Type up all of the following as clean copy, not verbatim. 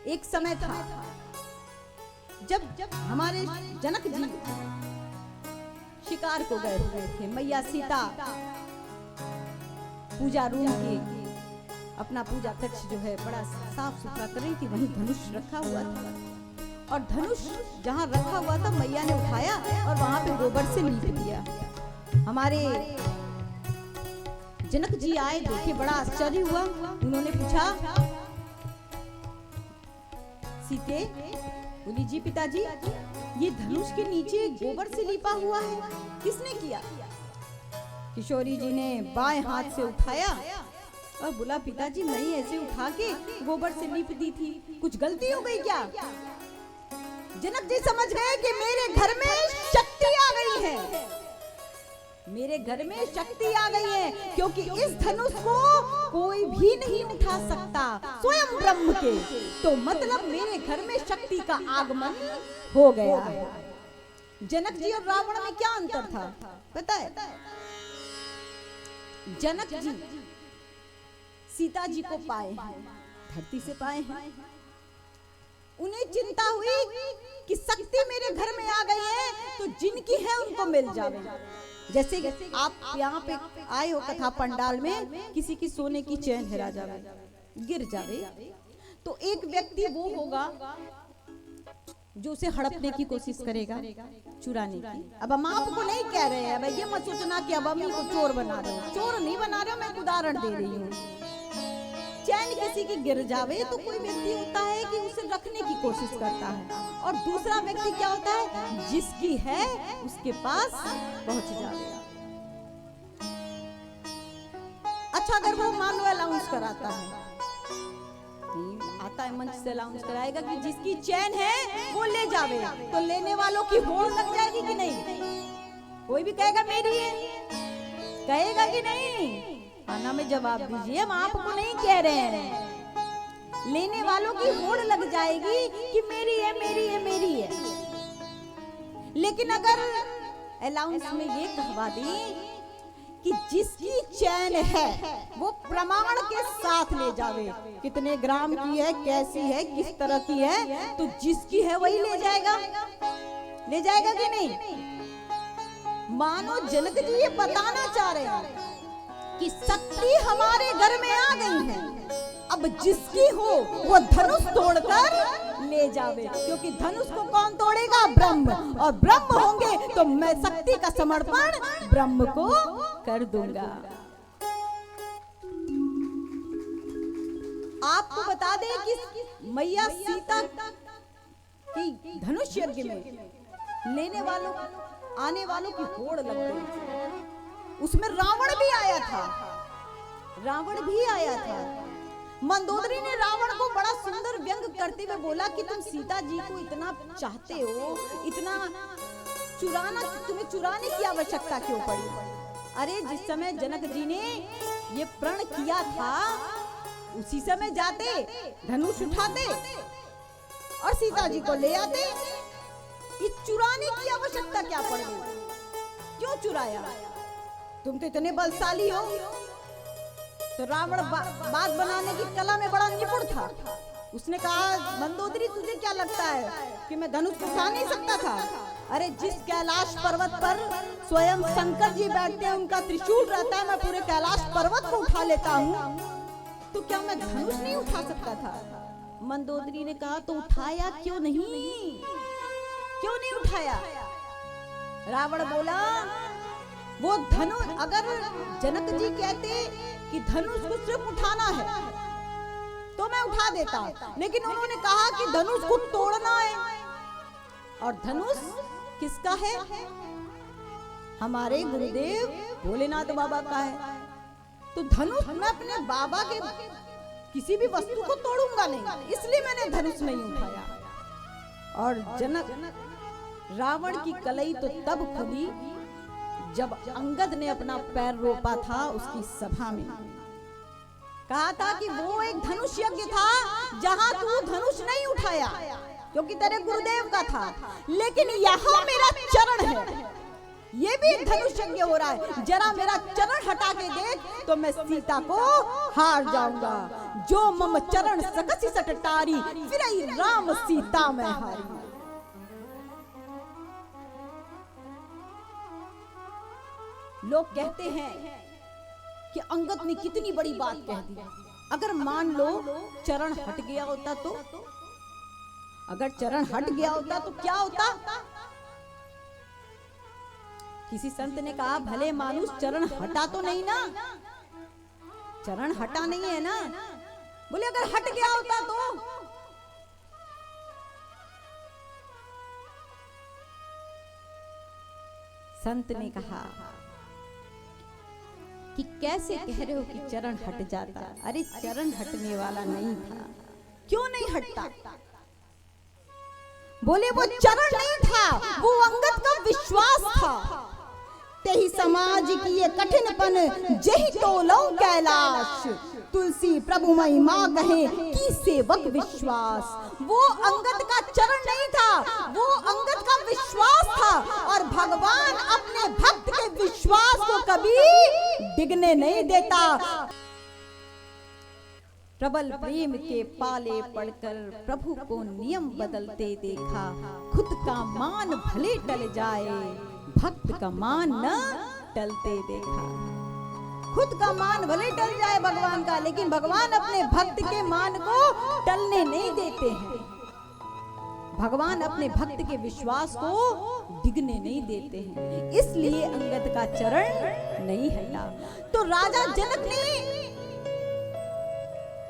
एक समय था जब हमारे जनक जी शिकार को गए हुए थे। मैया सीता पूजा रूम के अपना पूजा कक्ष जो है बड़ा साफ सुथरा कर रही थी, वहीं धनुष रखा हुआ था और धनुष जहाँ रखा हुआ था मैया ने उठाया और वहां पे गोबर से लीप दिया। हमारे जनक जी आए, देखे बड़ा आश्चर्य हुआ। उन्होंने पूछा, सीते, बोली जी पिताजी, ये धनुष के नीचे गोबर से लीपा हुआ है, किसने किया? किशोरी जी ने बाएं हाथ से उठाया और बोला, पिताजी मैं ऐसे उठा के गोबर से लीप दी थी, कुछ गलती हो गई क्या? जनक जी समझ गए कि मेरे घर में शक्ति आ गई है, मेरे घर में शक्ति आ गई है, क्योंकि इस धनुष को कोई भी नहीं उठा सकता, स्वयं ब्रह्म के। तो मतलब मेरे घर में शक्ति का आगमन हो गया है। जनक जी और रावण में क्या अंतर था पता है? जनक जी सीता जी को पाए हैं, धरती से पाए हैं, उन्हें चिंता हुई कि शक्ति मेरे घर में आ गई है तो जिनकी है उनको मिल जावे। जैसे आप यहाँ पे आए हो कथा पंडाल में, किसी की सोने की चैन हेरा जावे, गिर जावे, तो एक व्यक्ति वो होगा जो उसे हड़पने की कोशिश करेगा, चुराने की। अब हम आपको नहीं कह रहे हैं, भाई ये मत सोचना कि अब हम को चोर बना रहे हो, चोर नहीं बना रहे हो, मैं उदाहरण दे रही हूँ। चैन किसी की गिर जावे तो कोई व्यक्ति होता है कि उसे रखने की कोशिश करता है, और दूसरा व्यक्ति क्या होता है, जिसकी है उसके पास पहुंच जाएगा। अच्छा, अगर वो मान लो अलाउंस कराता है, आता है मंच से अलाउंस कराएगा कि जिसकी चैन है वो ले जावे, तो लेने वालों की होड़ लग जाएगी कि नहीं? कोई भी कहेगा मेरी है, कहेगा कि नहीं? आना में जवाब दीजिए, हम आपको नहीं कह रहे हैं। लेने वालों की होड़ लग जाएगी कि मेरी है, मेरी है, मेरी है। लेकिन अगर अलाउंस में ये कहवा दी कि जिसकी चैन है वो प्रमाण के साथ ले जावे, कितने ग्राम की है, कैसी है, किस तरह की है, तो जिसकी है वही ले जाएगा। ले जाएगा कि नहीं? मानो जनक जी ये बताना चाह रहे हैं कि शक्ति हमारे घर में आ गई है, अब जिसकी हो वो धनुष तोड़कर ले जावे, क्योंकि धनुष को कौन तोड़ेगा? ब्रह्म, और ब्रह्म होंगे तो मैं शक्ति का समर्पण ब्रह्म को कर दूंगा। आपको बता दें कि मैया सीता की धनुष यज्ञ में लेने वालों, आने वालों की होड़ लग गई। उसमें रावण भी आया था, रावण भी आया था। मंदोदरी ने रावण को बड़ा सुंदर व्यंग करते हुए बोला कि तुम सीता जी को इतना चाहते हो, इतना चुराना, तुम्हें चुराने की आवश्यकता क्यों पड़ी? अरे जिस समय जनक जी ने ये प्रण किया था, उसी समय जाते, धनुष उठाते और सीता जी को ले आते। ये चुराने की आवश्यकता क्या पड़ गई? क्यों चुराया? तुम तो इतने बलशाली हो। तो रावण बात बनाने की कला में बड़ा निपुण था। उसने कहा, मंदोदरी तुझे क्या लगता है कि मैं धनुष को उठा नहीं सकता था? अरे जिस कैलाश पर्वत पर स्वयं शंकर जी बैठते हैं, उनका त्रिशूल रहता है, मैं पूरे कैलाश पर्वत को उठा लेता हूँ, तो क्या मैं धनुष नहीं उठा सकता था? मंदोदरी ने कहा, तो उठाया क्यों नहीं? क्यों नहीं उठाया? रावण बोला, वो धनुष, अगर जनक जी कहते कि धनुष को सिर्फ उठाना है तो मैं उठा देता, लेकिन उन्होंने कहा कि धनुष को तोड़ना है, और धनुष किसका है? हमारे गुरुदेव भोलेनाथ बाबा का है। तो धनुष मैं अपने बाबा के किसी भी वस्तु को तोड़ूंगा नहीं, इसलिए मैंने धनुष नहीं उठाया। और जनक, रावण की कलई तो तब खुली जब अंगद ने अपना पैर रोपा था उसकी सभा में। कहा था कि वो एक धनुष यज्ञ था जहां तू धनुष नहीं उठाया क्योंकि तेरे गुरुदेव का था, लेकिन यहाँ मेरा चरण है, ये भी धनुष यज्ञ हो रहा है। जरा मेरा चरण हटा के देख तो मैं सीता को हार जाऊंगा। जो मम चरण सकसी सटटारी, फिर राम सीता में हारी। लोग कहते हैं कि अंगद ने कितनी बड़ी बात कह दी। अगर मान लो चरण हट गया होता तो, अगर चरण हट गया होता तो क्या होता? किसी संत ने कहा भले मानुष चरण हटा तो नहीं ना, चरण हटा नहीं है ना। बोले अगर हट गया होता तो? संत ने कहा कि कैसे कह रहे हो कि चरण हट जाता? अरे चरण हटने वाला नहीं था। क्यों नहीं हटता? बोले वो चरण नहीं था, वो अंगद का विश्वास था। तेही समाज की ये कठिनपन, जही तोलो कैलाश, तुलसी प्रभु महिमा कहे की सेवक विश्वास। वो अंगद का चरण नहीं था, वो अंगद का विश्वास था। और भगवान अपने भक्त के विश्वास को कभी डिगने नहीं देता। प्रबल प्रेम के पाले पड़कर प्रभु को नियम बदलते देखा। खुद का मान भले टल जाए, भक्त का मान न टलते देखा। खुद का मान भले टल जाए भगवान का, लेकिन भगवान अपने भक्त के मान को टलने नहीं देते हैं। भगवान अपने भक्त के विश्वास को डिगने नहीं देते हैं। इसलिए अंगद का चरण नहीं हटा। तो राजा जनक ने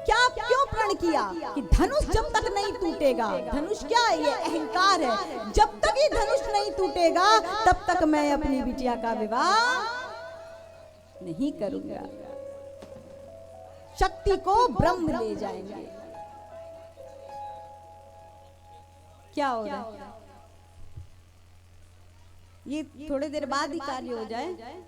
क्या क्यों प्रण किया कि धनुष जब तक नहीं टूटेगा, धनुष क्या है? ये अहंकार है। जब तक ये धनुष नहीं टूटेगा तब तक मैं अपनी बिटिया का विवाह नहीं करूंगा। शक्ति को ब्रह्म ले जाएंगे। क्या हो रहा है? ये थोड़ी देर बाद ही कार्य हो जाए।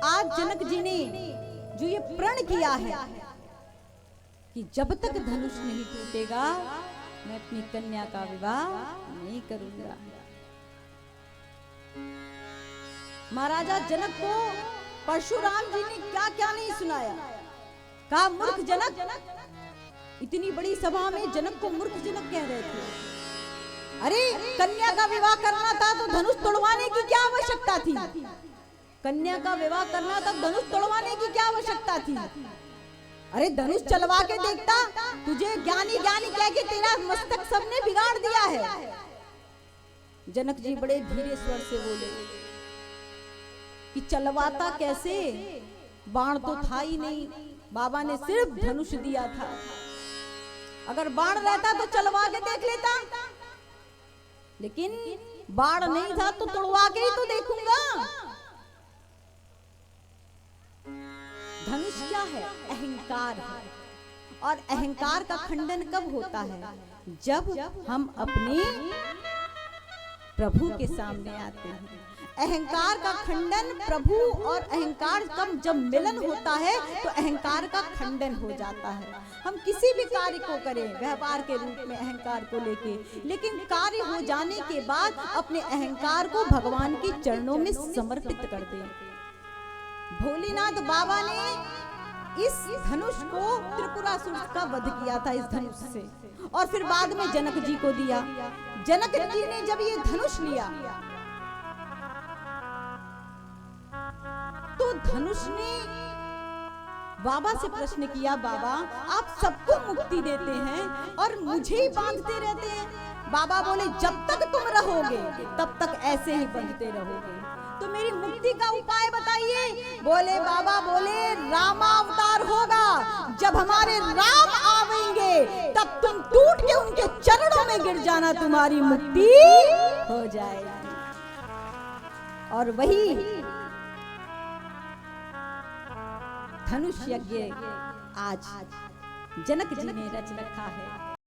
आज जनक जी ने जो ये प्रण किया है कि जब तक धनुष नहीं टूटेगा मैं अपनी कन्या का विवाह नहीं करूंगा। महाराजा जनक को परशुराम जी ने क्या क्या नहीं सुनाया। कहा मूर्ख जनक, इतनी बड़ी सभा में जनक को मूर्ख जनक कह रहे थे। अरे कन्या का विवाह करना था तो धनुष तोड़वाने की क्या आवश्यकता थी? कन्या का विवाह करना था, धनुष तोड़वाने की क्या आवश्यकता थी? अरे धनुष चलवा के देखता, तुझे ज्ञानी ज्ञानी कह के तेरा मस्तक सबने बिगाड़ दिया है। जनक जी बड़े धीरे स्वर से बोले कि चलवाता कैसे? बाण तो था ही नहीं, बाबा ने सिर्फ धनुष दिया था। अगर बाण रहता तो चलवा के देख लेता, लेकिन बाण नहीं था तो तोड़वा के ही तो देखूंगा। धनुष क्या है? अहंकार है। और अहंकार का खंडन कब होता है? जब हम अपने प्रभु के सामने आते हैं। अहंकार का खंडन, प्रभु और अहंकार का जब मिलन होता है तो अहंकार का खंडन हो जाता है। हम किसी भी कार्य को करें व्यवहार के रूप में अहंकार को लेके, लेकिन कार्य हो जाने के बाद अपने अहंकार को भगवान के चरणों में समर्पित कर दें। भोलेनाथ बाबा ने इस धनुष को त्रिपुरासुर का वध किया था, इस धनुष से, और फिर बाद में जनक जी को दिया। जनक जी ने जब ये धनुष लिया तो धनुष ने बाबा से प्रश्न किया, बाबा आप सबको मुक्ति देते हैं और मुझे ही बांधते रहते हैं। बाबा बोले जब तक तुम रहोगे तब तक ऐसे ही बंधते रहोगे, तो मेरी मुक्ति का उपाय बताइए। बोले बाबा बोले रामावतार होगा, जब हमारे राम आवेंगे तब तुम टूट के उनके चरणों में गिर जाना, तुम्हारी मुक्ति हो जाएगी। और वही धनुष यज्ञ आज जनक जी ने रच रखा है।